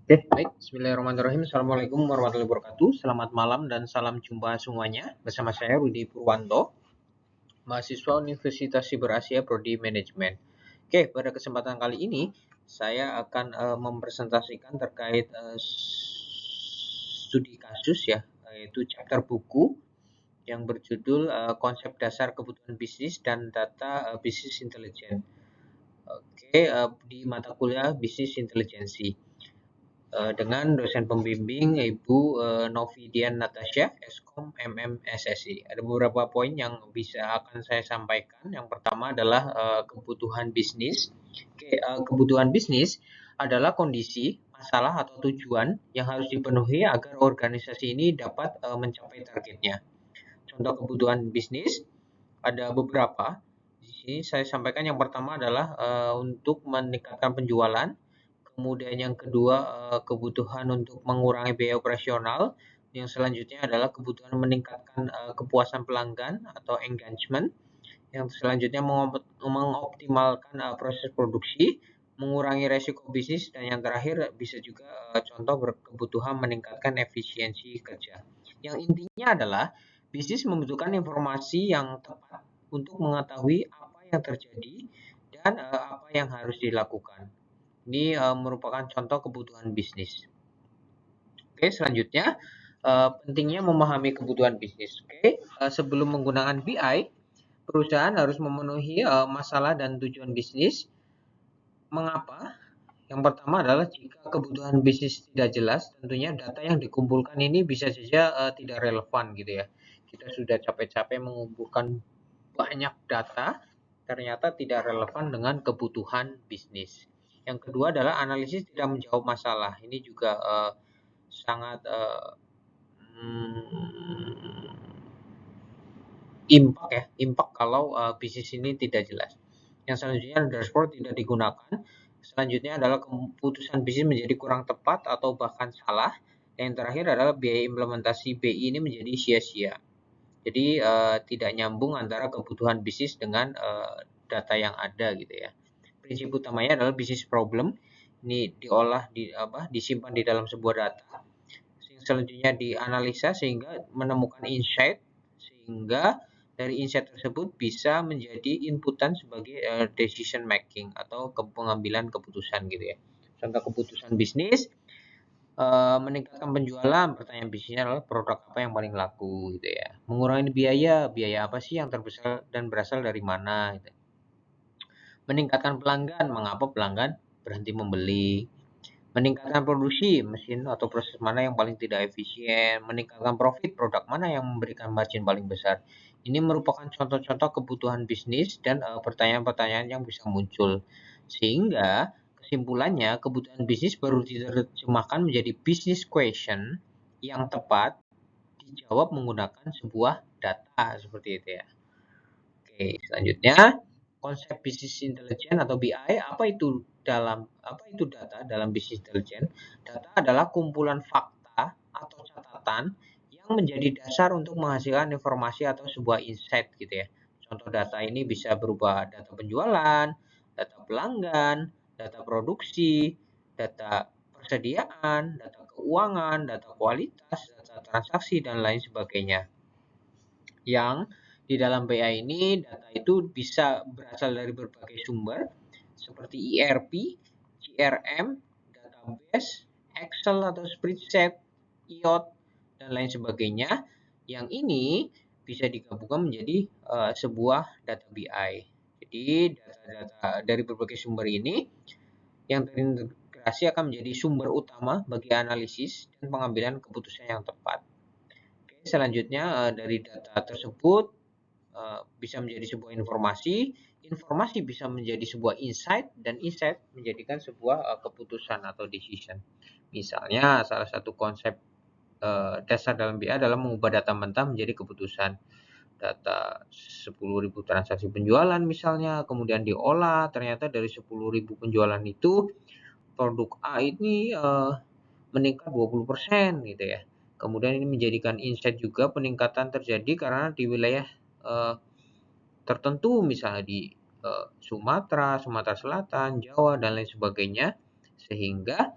Oke, baik. Bismillahirrahmanirrahim. Assalamualaikum warahmatullahi wabarakatuh. Selamat malam dan salam jumpa semuanya. Bersama saya Rudi Purwanto, mahasiswa Universitas Siber Asia Prodi Manajemen. Oke, pada kesempatan kali ini saya akan mempresentasikan terkait studi kasus ya, yaitu chapter buku yang berjudul Konsep Dasar Kebutuhan Bisnis dan Data Bisnis Intelligence. Oke, di mata kuliah Bisnis Intelijensi. Dengan dosen pembimbing Ibu Novidian Natasha, Eskom MMSSI. Ada beberapa poin yang bisa akan saya sampaikan. Yang pertama adalah kebutuhan bisnis. Oke, kebutuhan bisnis adalah kondisi, masalah atau tujuan yang harus dipenuhi agar organisasi ini dapat mencapai targetnya. Contoh kebutuhan bisnis ada beberapa. Di sini saya sampaikan yang pertama adalah untuk meningkatkan penjualan. Kemudian yang kedua, kebutuhan untuk mengurangi biaya operasional. Yang selanjutnya adalah kebutuhan meningkatkan kepuasan pelanggan atau engagement. Yang selanjutnya mengoptimalkan proses produksi, mengurangi resiko bisnis, dan yang terakhir bisa juga contoh berkebutuhan meningkatkan efisiensi kerja. Yang intinya adalah bisnis membutuhkan informasi yang tepat untuk mengetahui apa yang terjadi dan apa yang harus dilakukan. Ini merupakan contoh kebutuhan bisnis. Oke, selanjutnya pentingnya memahami kebutuhan bisnis. Oke, sebelum menggunakan BI, perusahaan harus memenuhi masalah dan tujuan bisnis. Mengapa? Yang pertama adalah jika kebutuhan bisnis tidak jelas, tentunya data yang dikumpulkan ini bisa saja tidak relevan gitu ya. Kita sudah capek-capek mengumpulkan banyak data, ternyata tidak relevan dengan kebutuhan bisnis. Yang kedua adalah analisis tidak menjawab masalah. Ini juga sangat impact kalau bisnis ini tidak jelas. Yang selanjutnya dashboard tidak digunakan. Selanjutnya adalah keputusan bisnis menjadi kurang tepat atau bahkan salah. Yang terakhir adalah biaya implementasi BI ini menjadi sia-sia. Jadi tidak nyambung antara kebutuhan bisnis dengan data yang ada gitu ya. Prinsip utamanya adalah bisnis problem. Ini disimpan di dalam sebuah data. Selanjutnya dianalisa sehingga menemukan insight, sehingga dari insight tersebut bisa menjadi inputan sebagai decision making atau pengambilan keputusan gitu ya. Contoh keputusan bisnis, meningkatkan penjualan, pertanyaan bisnisnya adalah produk apa yang paling laku gitu ya. Mengurangi biaya apa sih yang terbesar dan berasal dari mana gitu. Meningkatkan pelanggan, mengapa pelanggan berhenti membeli. Meningkatkan produksi, mesin atau proses mana yang paling tidak efisien. Meningkatkan profit, produk mana yang memberikan margin paling besar. Ini merupakan contoh-contoh kebutuhan bisnis dan pertanyaan-pertanyaan yang bisa muncul. Sehingga kesimpulannya kebutuhan bisnis baru diterjemahkan menjadi business question yang tepat dijawab menggunakan sebuah data seperti itu ya. Oke, selanjutnya konsep bisnis intelijen atau BI, apa itu data dalam bisnis intelijen? Data adalah kumpulan fakta atau catatan yang menjadi dasar untuk menghasilkan informasi atau sebuah insight gitu ya. Contoh data ini bisa berupa data penjualan, data pelanggan, data produksi, data persediaan, data keuangan, data kualitas, data transaksi, dan lain sebagainya. Yang di dalam BI ini data itu bisa berasal dari berbagai sumber seperti ERP, CRM, database, Excel atau spreadsheet, IOT, dan lain sebagainya. Yang ini bisa digabungkan menjadi sebuah data BI. Jadi data-data dari berbagai sumber ini yang terintegrasi akan menjadi sumber utama bagi analisis dan pengambilan keputusan yang tepat. Oke, selanjutnya dari data tersebut bisa menjadi sebuah informasi, informasi bisa menjadi sebuah insight, dan insight menjadikan sebuah keputusan atau decision. Misalnya salah satu konsep dasar dalam BI adalah mengubah data mentah menjadi keputusan. Data 10.000 transaksi penjualan misalnya, kemudian diolah, ternyata dari 10.000 penjualan itu produk A ini meningkat 20% gitu ya. Kemudian ini menjadikan insight juga peningkatan terjadi karena di wilayah tertentu misalnya di Sumatera Selatan, Jawa dan lain sebagainya, sehingga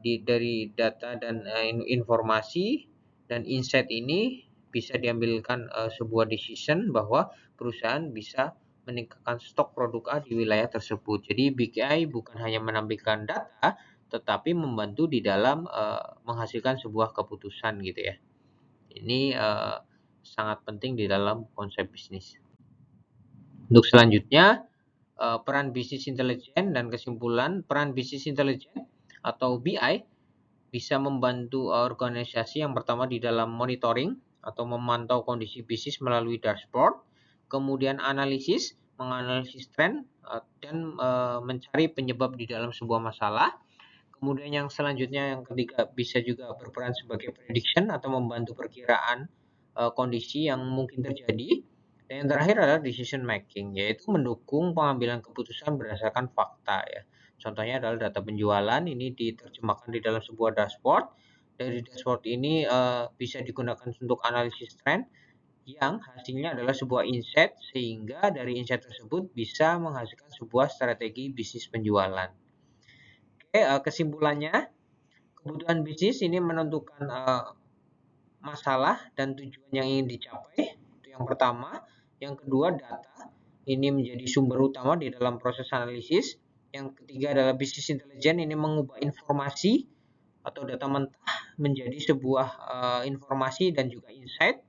dari data dan informasi dan insight ini bisa diambilkan sebuah decision bahwa perusahaan bisa meningkatkan stok produk A di wilayah tersebut. Jadi BKI bukan hanya menampilkan data, tetapi membantu di dalam menghasilkan sebuah keputusan gitu ya. Ini sangat penting di dalam konsep bisnis. Untuk selanjutnya, peran bisnis intelijen dan kesimpulan. Peran bisnis intelijen atau BI bisa membantu organisasi yang pertama di dalam monitoring atau memantau kondisi bisnis melalui dashboard, kemudian analisis, menganalisis tren dan mencari penyebab di dalam sebuah masalah. Kemudian yang selanjutnya yang ketiga bisa juga berperan sebagai prediction atau membantu perkiraan kondisi yang mungkin terjadi. Dan yang terakhir adalah decision making, yaitu mendukung pengambilan keputusan berdasarkan fakta ya. Contohnya adalah data penjualan ini diterjemahkan di dalam sebuah dashboard. Dari dashboard ini bisa digunakan untuk analisis tren yang hasilnya adalah sebuah insight, sehingga dari insight tersebut bisa menghasilkan sebuah strategi bisnis penjualan. Oke, kesimpulannya, kebutuhan bisnis ini menentukan masalah dan tujuan yang ingin dicapai. Itu yang pertama. Yang kedua, data ini menjadi sumber utama di dalam proses analisis. Yang ketiga adalah bisnis intelijen ini mengubah informasi atau data mentah menjadi sebuah informasi dan juga insight.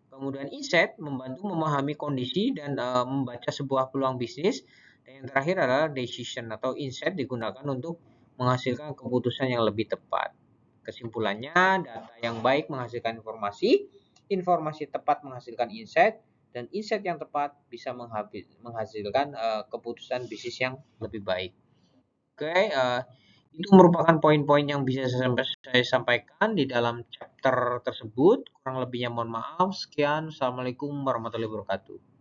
Kemudian insight membantu memahami kondisi dan membaca sebuah peluang bisnis. Dan yang terakhir adalah decision atau insight digunakan untuk menghasilkan keputusan yang lebih tepat. Kesimpulannya, data yang baik menghasilkan informasi, informasi tepat menghasilkan insight, dan insight yang tepat bisa menghasilkan keputusan bisnis yang lebih baik. Oke, itu merupakan poin-poin yang bisa saya sampaikan di dalam chapter tersebut. Kurang lebihnya mohon maaf. Sekian. Assalamualaikum warahmatullahi wabarakatuh.